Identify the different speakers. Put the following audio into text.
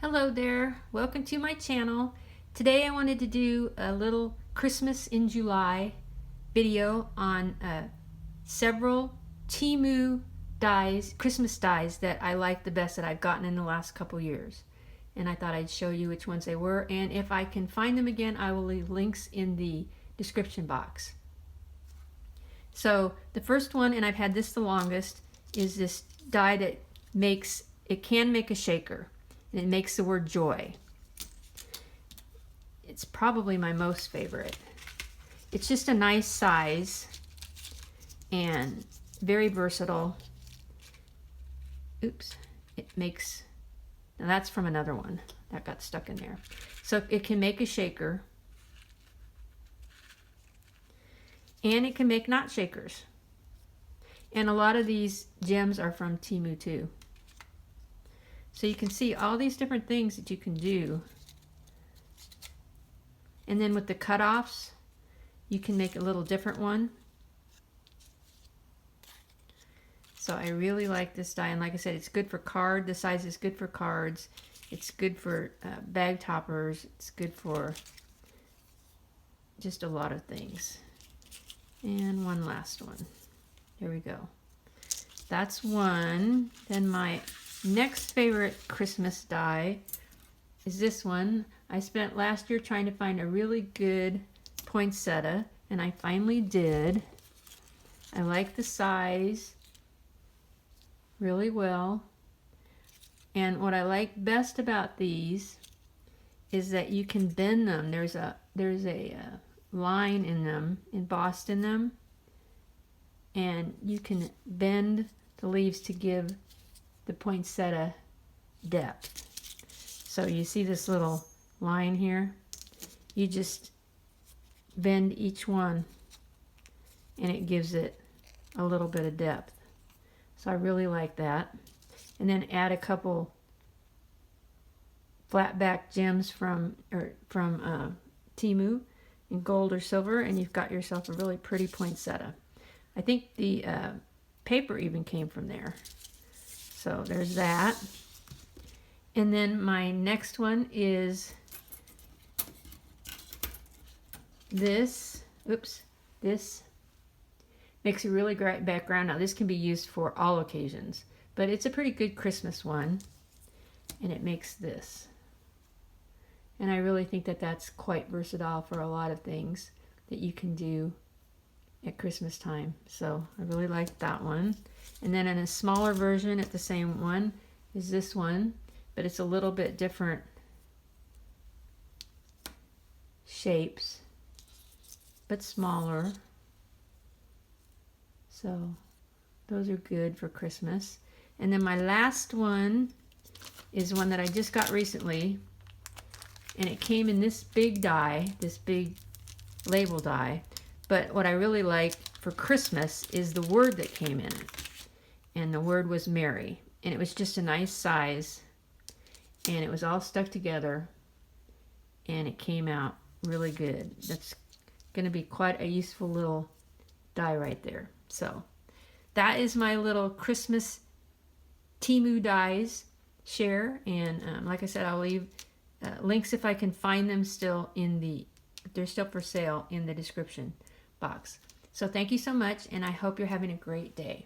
Speaker 1: Hello there, welcome to my channel. Today I wanted to do a little Christmas in July video on several Temu dies, Christmas dies that I like the best that I've gotten in the last couple years. And I thought I'd show you which ones they were, and if I can find them again I will leave links in the description box. So the first one, and I've had this the longest, is this die that can make a shaker. And it makes the word joy. It's probably my most favorite. It's just a nice size and very versatile. Oops, it makes, now that's from another one that got stuck in there. So it can make a shaker, and it can make not shakers. And a lot of these gems are from Temu too. So you can see all these different things that you can do. And then with the cutoffs, you can make a little different one. So I really like this die, and like I said, it's good for card. The size is good for cards. It's good for bag toppers. It's good for just a lot of things. And one last one. Here we go. That's one. Then my next favorite Christmas die is this one. I spent last year trying to find a really good poinsettia, and I finally did. I like the size really well. And what I like best about these is that you can bend them. There's a line in them, embossed in them, and you can bend the leaves to give the poinsettia depth. So you see this little line here? You just bend each one and it gives it a little bit of depth. So I really like that. And then add a couple flat back gems from Temu in gold or silver, and you've got yourself a really pretty poinsettia. I think the paper even came from there. So there's that. And then my next one is this. Oops. This makes a really great background. Now this can be used for all occasions, but it's a pretty good Christmas one. And it makes this. And I really think that that's quite versatile for a lot of things that you can do at Christmas time. So I really like that one. And then in a smaller version at the same one is this one, but it's a little bit different shapes, but smaller. So those are good for Christmas. And then my last one is one that I just got recently, and it came in this big die, this big label die. But what I really like for Christmas is the word that came in it. And the word was Merry. And it was just a nice size. And it was all stuck together. And it came out really good. That's going to be quite a useful little die right there. So that is my little Christmas Temu dies share. And like I said, I'll leave links if I can find them still they're still for sale in the description box. So thank you so much, and I hope you're having a great day.